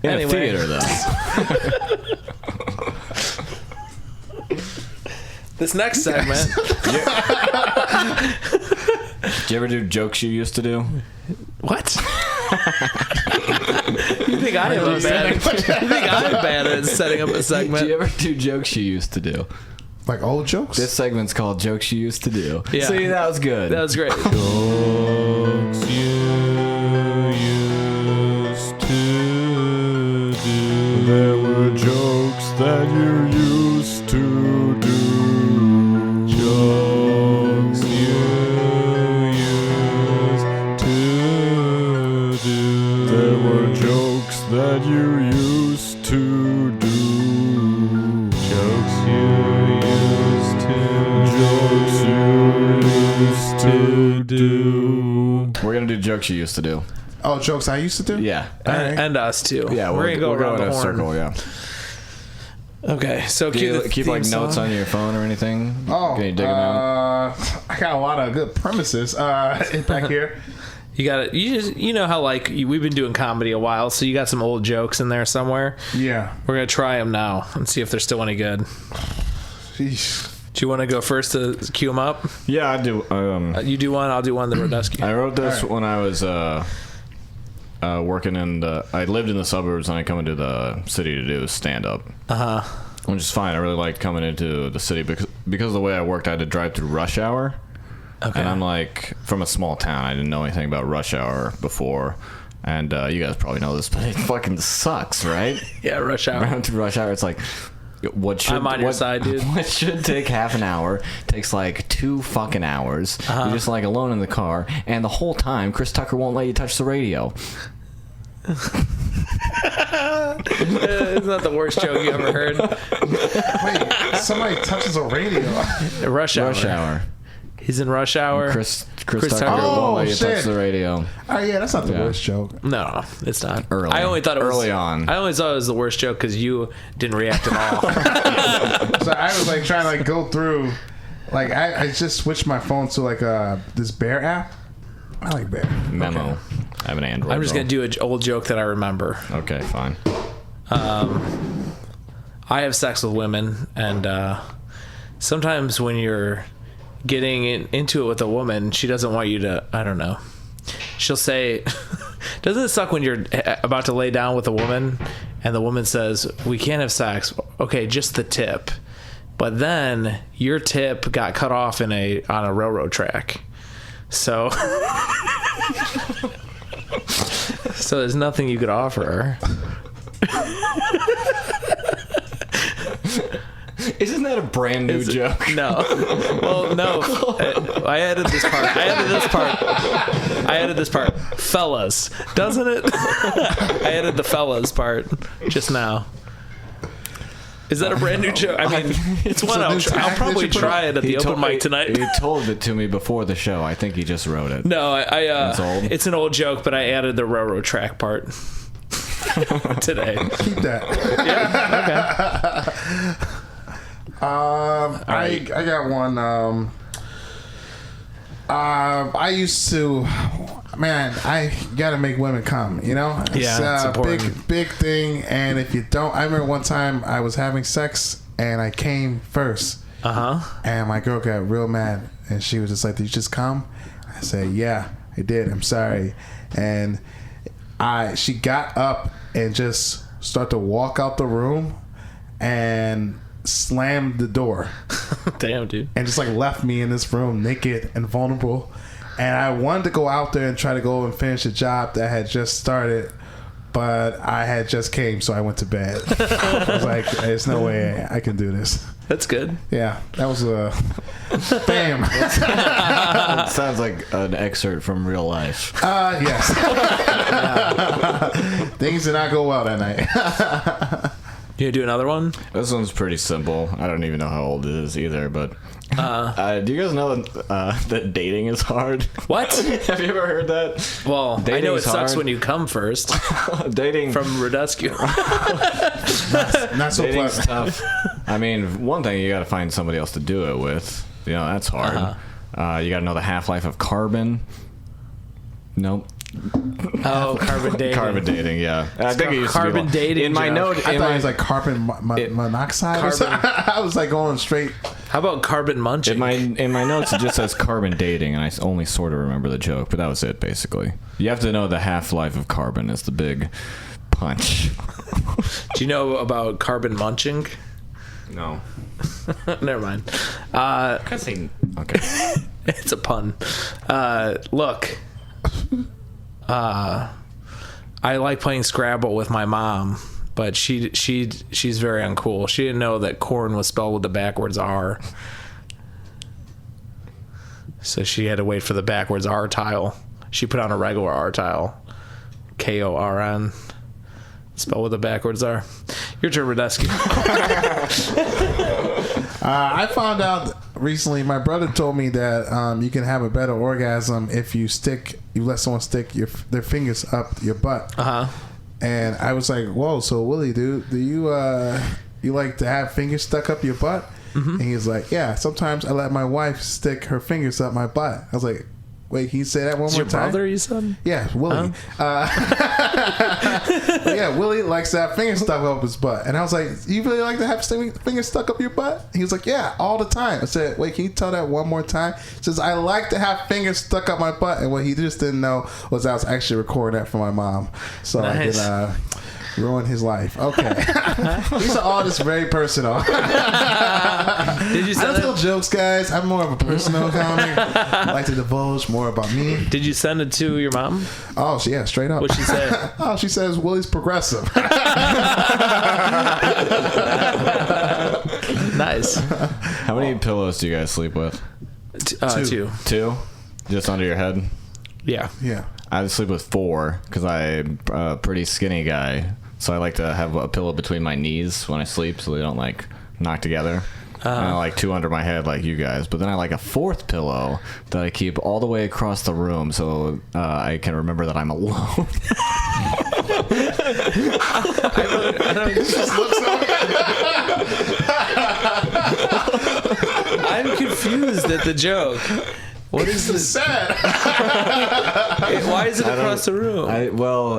In a theater, though. This next segment. Did you ever do jokes you used to do? What? You think I'm bad at setting up a segment? Did you ever do jokes you used to do? Like old jokes? This segment's called Jokes You Used to Do. Yeah. See, that was good. That was great. Jokes you used to do. There were jokes that you used to do. Jokes you used to do. There were jokes that you used to do. Jokes you used to do. We're going to do jokes you used to do. Oh, jokes I used to do? Yeah. And us too. Yeah, we're gonna go around in the a horn. circle, yeah. Okay, so Do you keep like notes on your phone or anything? Oh, Can you dig them out? I got a lot of good premises back here. You got it. You know how like we've been doing comedy a while, so you got some old jokes in there somewhere. Yeah. We're gonna try them now and see if they're still any good. Sheesh. Do you want to go first to cue them up? Yeah, I do. You do one, I'll do one. The Rodescu. I wrote this when I was working in I lived in the suburbs and I come into the city to do stand-up. Which is fine. I really liked coming into the city because of the way I worked, I had to drive through rush hour. Okay. And I'm like, from a small town, I didn't know anything about rush hour before. And you guys probably know this, but it fucking sucks, right? Yeah, rush hour. Around through rush hour, it's like, I'm on your side, dude. What should take half an hour takes like 2 fucking hours. You're just like alone in the car, and the whole time Chris Tucker won't let you touch the radio. It's not the worst joke you ever heard. Wait, somebody touches a radio. Rush hour. Rush hour. He's in rush hour. Chris Tucker. won't let you shit. touch the radio. Oh yeah, that's not the worst joke. No, it's not. Early. I only thought it was early on. I only thought it was the worst joke because you didn't react at all. So I was like trying to like go through, like I just switched my phone to like this Bear app. I like Bear. Memo. Okay. I have an Android. I'm just gonna do an old joke that I remember. Okay, fine. I have sex with women, and sometimes when you're getting into it with a woman, she doesn't want you to, I don't know, she'll say, doesn't it suck when you're about to lay down with a woman and the woman says, we can't have sex, okay, just the tip, but then your tip got cut off on a railroad track, so so there's nothing you could offer her. Isn't that a brand new joke? No. Well, no. I added this part. Fellas. Doesn't it? I added the fellas part just now. Is that a brand new joke? I mean, it's one I'll probably try it at the open mic tonight. He told it to me before the show. I think he just wrote it. No, It's old? It's an old joke, but I added the railroad track part today. Keep that. Yeah. Okay. I got one. I used to, man, I gotta make women come, you know? Yeah, it's important. Big thing. And if you don't, I remember one time I was having sex and I came first. And my girl got real mad and she was just like, "Did you just come?" I said, "Yeah, I did. I'm sorry." And she got up and just started to walk out the room and slammed the door. Damn, dude. And just like left me in this room naked and vulnerable. And I wanted to go out there and try to go and finish a job that had just started, but I had just came, so I went to bed. I was like, there's no way I can do this. That's good. Yeah, that was a bam. It sounds like an excerpt from real life. Yes. Things did not go well that night. You do another one? This one's pretty simple. I don't even know how old it is either, but do you guys know that dating is hard? What? Have you ever heard that? Well, Dating I know it is sucks hard. when you come first. Dating From Rodescu. Not so dating's pleasant. tough. I mean, one thing, you got to find somebody else to do it with. You know, that's hard. You got to know the half-life of carbon. Nope. Oh, carbon dating. Carbon dating, yeah. I think it used carbon to be dating, in my Jeff. note. I in thought my, it was like carbon monoxide or something. I was like going straight. How about carbon munching? in my notes, it just says carbon dating, and I only sort of remember the joke, but that was it, basically. You have to know the half-life of carbon is the big punch. Do you know about carbon munching? No. Never mind. Okay. It's a pun. Look. I like playing Scrabble with my mom, but she's very uncool. She didn't know that corn was spelled with the backwards R. So she had to wait for the backwards R tile. She put on a regular R tile. KORN. Spelled with the backwards R. Your turn, Rodescu. I found out recently, my brother told me that you can have a better orgasm if you let someone stick their fingers up your butt. And I was like, whoa, so Willie, do you like to have fingers stuck up your butt? And he was like, yeah, sometimes I let my wife stick her fingers up my butt. I was like, wait, can you say that one more Your time? brother, you said? Yeah, Willie. But yeah, Willie likes to have fingers stuck up his butt. And I was like, you really like to have fingers stuck up your butt? He was like, yeah, all the time. I said, wait, can you tell that one more time? He says, I like to have fingers stuck up my butt. And what he just didn't know was I was actually recording that for my mom. So Nice. I could ruin his life. Okay. These are all just very personal. Did you I send don't tell it? jokes, guys. I'm more of a personal comic. I like to divulge more about me. Did you send it to your mom? Oh, yeah, straight up. What'd she say? Oh, she says Willie's progressive. Nice. How many pillows do you guys sleep with? Two. 2? Just under your head? Yeah. Yeah. I sleep with 4 because I'm a pretty skinny guy. So I like to have a pillow between my knees when I sleep so they don't like knock together. And I like 2 under my head like you guys. But then I like a 4th pillow that I keep all the way across the room so I can remember that I'm alone. I'm confused at the joke. What is this? Sad. Why is it across the room?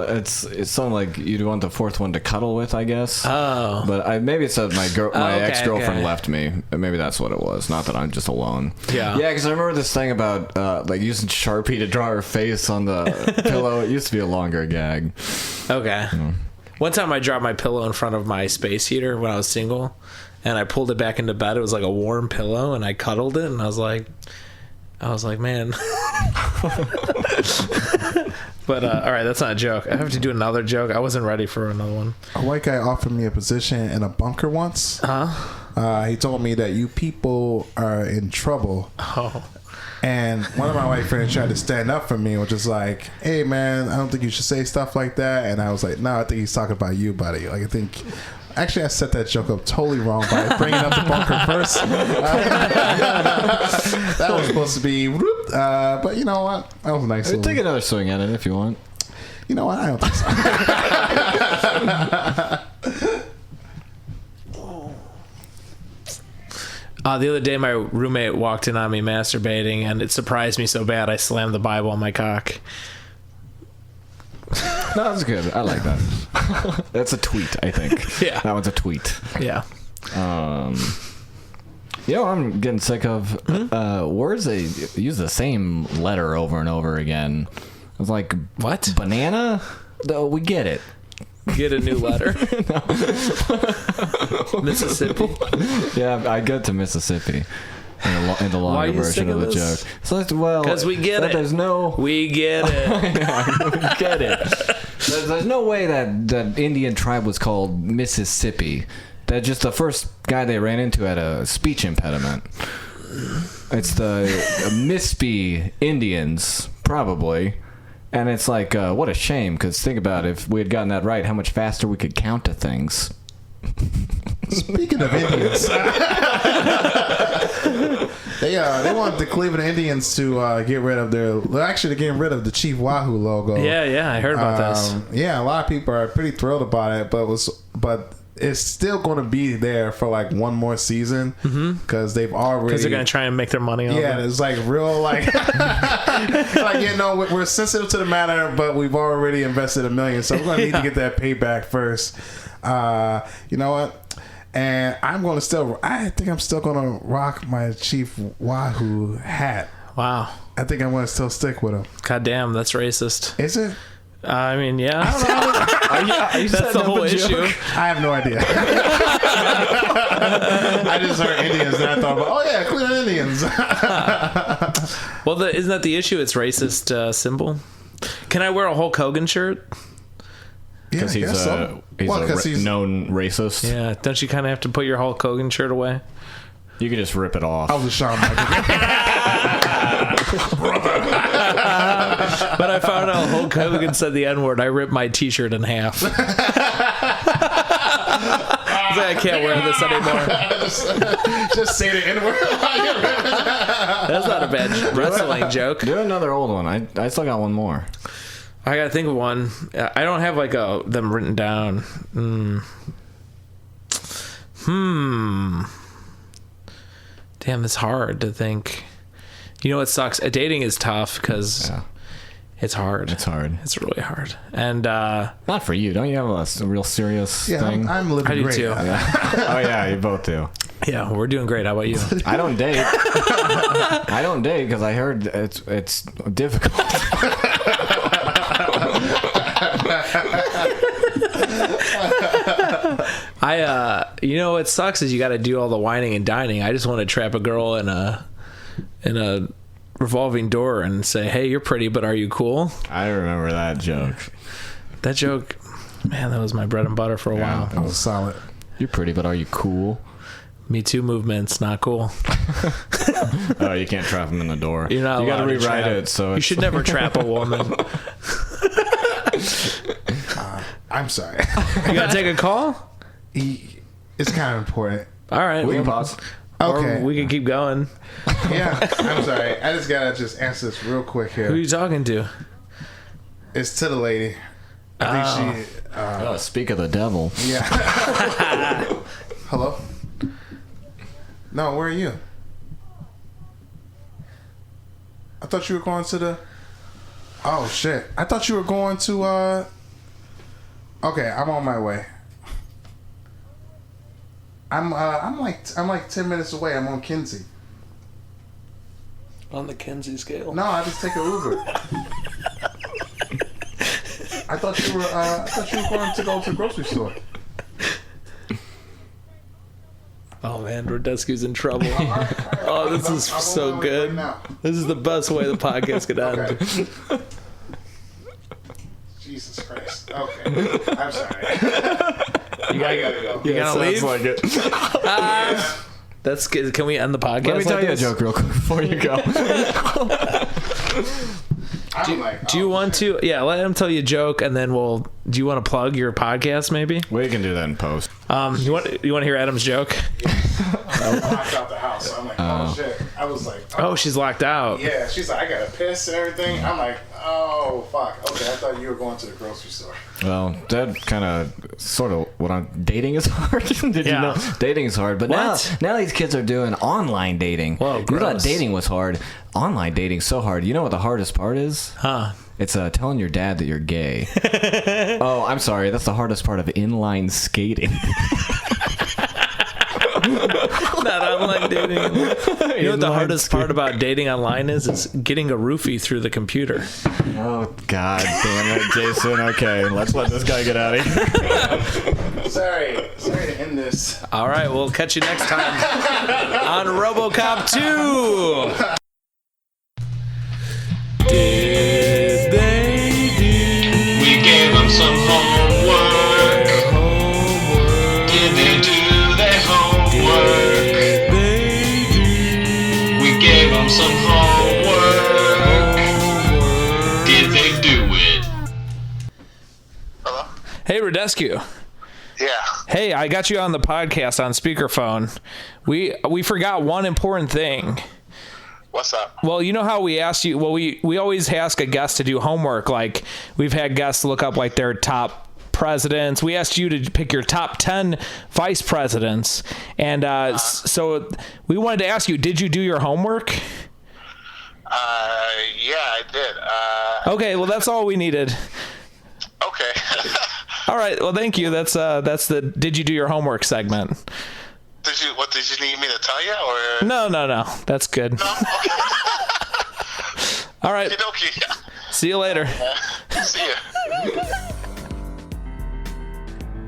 It's something like you'd want the 4th one to cuddle with, I guess. Oh. But maybe it's that my okay, ex-girlfriend okay. left me. Maybe that's what it was. Not that I'm just alone. Yeah. Yeah, because I remember this thing about like using Sharpie to draw her face on the pillow. It used to be a longer gag. Okay. One time I dropped my pillow in front of my space heater when I was single, and I pulled it back into bed. It was like a warm pillow, and I cuddled it, and I was like, man. But all right, that's not a joke. I have to do another joke. I wasn't ready for another one. A white guy offered me a position in a bunker once. He told me that you people are in trouble. Oh. And one of my white friends tried to stand up for me, which is like, hey, man, I don't think you should say stuff like that. And I was like, no, I think he's talking about you, buddy. Like, I think... Actually, I set that joke up totally wrong by bringing up the bunker first. That was supposed to be... but you know what? That was a nice little... Take another swing at it if you want. You know what? I don't think so. The other day, my roommate walked in on me masturbating, and it surprised me so bad I slammed the Bible on my cock. No, that's good. I like that. That's a tweet, I think. Yeah. That one's a tweet. Yeah. You know what I'm getting sick of? Words they use the same letter over and over again. I was like, What? Banana? No, we get it. Get a new letter. Mississippi. Yeah, I get to Mississippi in the Why are longer you version of the singing joke. this? So that's, well, Because we get it. There's no... We get it. We get it. There's no way that the Indian tribe was called Mississippi. That just the first guy they ran into had a speech impediment. It's the Mississippi Indians, probably. And it's like, what a shame, because think about it, if we had gotten that right, how much faster we could count to things. Speaking of Indians, they want the Cleveland Indians to get rid of their... Actually, they're getting rid of the Chief Wahoo logo. Yeah, I heard about this. Yeah, a lot of people are pretty thrilled about it, but it's still going to be there for like one more season because they've already... Because they're going to try and make their money on it. Yeah, it's like real, like... like, you know, we're sensitive to the matter, but we've already invested $1 million, so we're going to need to get that payback first. You know what? And I think I'm still going to rock my Chief Wahoo hat. Wow. I think I'm going to still stick with him. God damn, that's racist. Is it? I mean, yeah. I don't know. That's the whole issue. I have no idea. I just heard Indians and I thought about, oh yeah, Cleveland Indians. Well, isn't that the issue? It's racist symbol. Can I wear a Hulk Hogan shirt? Because yeah, he's a known racist. Yeah. Don't you kind of have to put your Hulk Hogan shirt away? You could just rip it off. I was a Shawn Michaels. But I found out Hulk Hogan said the N-word. I ripped my T-shirt in half. I was like, I can't wear this anymore. Just say the N-word. That's not a bad wrestling joke. Do another old one. I still got one more. I gotta think of one. I don't have like them written down. Damn, it's hard to think. You know what sucks? Dating is tough because it's hard. It's hard. It's really hard. And not for you. Don't you have a real serious thing? I'm living I do great. too. Oh yeah, you both do. Yeah, we're doing great. How about you? I don't date. I don't date because I heard it's difficult. You know what sucks is you got to do all the whining and dining. I just want to trap a girl in a revolving door and say, "Hey, you're pretty, but are you cool?" I remember that joke. That joke, man, that was my bread and butter for a while. That was solid. You're pretty, but are you cool? Me Too movement's not cool. Oh, you can't trap them in the door. You're not. You got to allowed rewrite trap. it. So you should never trap a woman. I'm sorry. You gotta take a call. It's kind of important. All right, we can pause. Okay. Or we can keep going. Yeah, I'm sorry. I just gotta answer this real quick here. Who are you talking to? It's to the lady. I think she. Speak of the devil. Yeah. Hello? No, where are you? I thought you were going to the... Oh, shit. I thought you were going to, Okay, I'm on my way. I'm like 10 minutes away. I'm on Kinsey. On the Kinsey scale? No, I just take an Uber. I thought you were going to go to the grocery store. Oh man, Rodescu's in trouble. Oh, this is so good. This is the best way the podcast could end. Okay. Jesus Christ. Okay. I'm sorry. You gotta go. You gotta leave? Like it. That's good. Can we end the podcast? Let me tell you a joke real quick before you go. Do you want to? Yeah, let him tell you a joke, and then do you want to plug your podcast? Maybe we can do that in post. You want to hear Adam's joke? I locked out the house. So I'm like, oh shit. I was like, oh, she's locked out. Yeah, she's like, I gotta piss and everything. I'm like, oh fuck. Okay, I thought you were going to the grocery store. Well, that kind of, sort of, dating is hard. Did you know? Dating is hard, but now these kids are doing online dating. Whoa, you thought dating was hard. Online dating's so hard. You know what the hardest part is? Huh? It's telling your dad that you're gay. Oh, I'm sorry. That's the hardest part of inline skating. Not online dating. You know what the hardest part about dating online is? It's getting a roofie through the computer. Oh, God damn it, Jason. Okay, let's let this guy get out of here. Sorry to end this. All right, we'll catch you next time on Robocop 2. Did they do? We gave them some homework. Did they do their homework? We gave them some homework. Did they do it? Hello? Hey, Rodescu. Yeah. Hey, I got you on the podcast on speakerphone. We forgot one important thing. What's up? Well, you know how we asked you, we always ask a guest to do homework. Like, we've had guests look up, like, their top presidents. We asked you to pick your top 10 vice presidents. And so we wanted to ask you, did you do your homework? Yeah, I did. Okay, well, that's all we needed. Okay. All right, well, thank you. That's the did you do your homework segment. Did you need me to tell you, or? No. That's good. No? Okay. All right. Okey-dokey. See you later. See ya.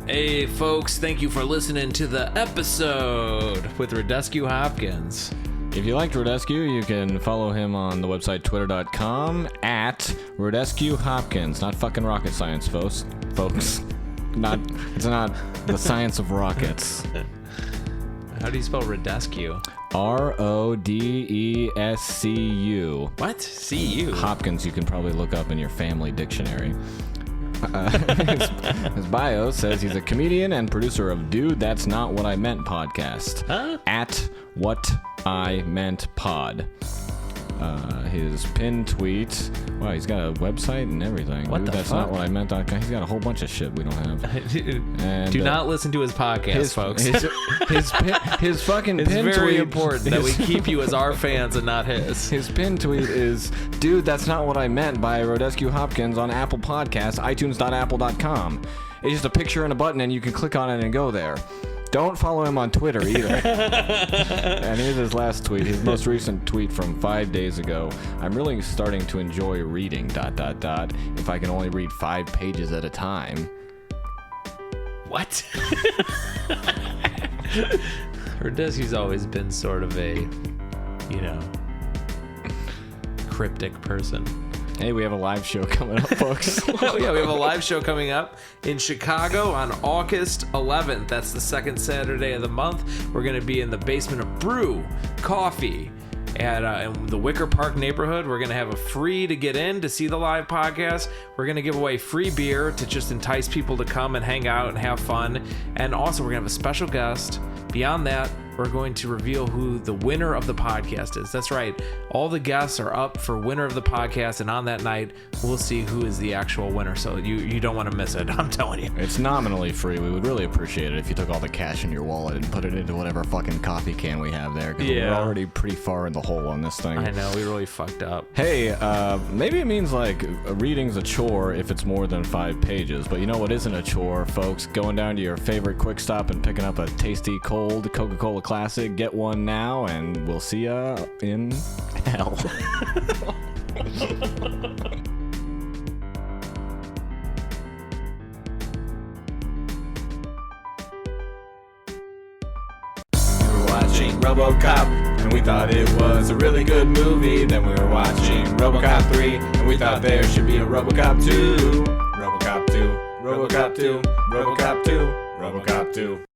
Hey, folks, thank you for listening to the episode with Rodescu Hopkins. If you liked Rodescu, you can follow him on the website twitter.com at Rodescu Hopkins. Not fucking rocket science, folks. It's not the science of rockets. How do you spell Rodescu? Rodescu. What? C-U? Hopkins, you can probably look up in your family dictionary. His bio says he's a comedian and producer of Dude, That's Not What I Meant podcast. Huh? At What I Meant Pod. His pinned tweet. Wow, he's got a website and everything. What Dude, the That's fuck? Not What I Meant. He's got a whole bunch of shit we don't have. And, do not listen to his podcast, folks. His fucking it's pinned very tweet, important that we keep you as our fans and not his. His pinned tweet is, Dude, That's Not What I Meant by Rodescu Hopkins on Apple Podcasts, itunes.apple.com. It's just a picture and a button, and you can click on it and go there. Don't follow him on Twitter either. And here's his last tweet, his most recent tweet from 5 days ago. I'm really starting to enjoy reading, ... if I can only read 5 pages at a time. What? Rodescu's always been sort of a, cryptic person. Hey, we have a live show coming up, folks. Oh, yeah, we have a live show coming up in Chicago on August 11th. That's the second Saturday of the month. We're going to be in the basement of Brew Coffee at in the Wicker Park neighborhood. We're going to have a free to get in to see the live podcast. We're going to give away free beer to just entice people to come and hang out and have fun. And also, we're going to have a special guest. Beyond that, we're going to reveal who the winner of the podcast is. That's right. All the guests are up for winner of the podcast, and on that night, we'll see who is the actual winner. So you don't want to miss it. I'm telling you. It's nominally free. We would really appreciate it if you took all the cash in your wallet and put it into whatever fucking coffee can we have there. Because we're already pretty far in the hole on this thing. I know. We really fucked up. Hey, maybe it means like reading's a chore if it's more than 5 pages. But you know what isn't a chore, folks? Going down to your favorite Quick Stop and picking up a tasty cold Coca-Cola Classic. Get one now, and we'll see ya in hell. Watching Robocop, and we thought it was a really good movie. Then we were watching Robocop 3, and we thought there should be a Robocop 2. Robocop 2, Robocop 2, Robocop 2. Robocop 2.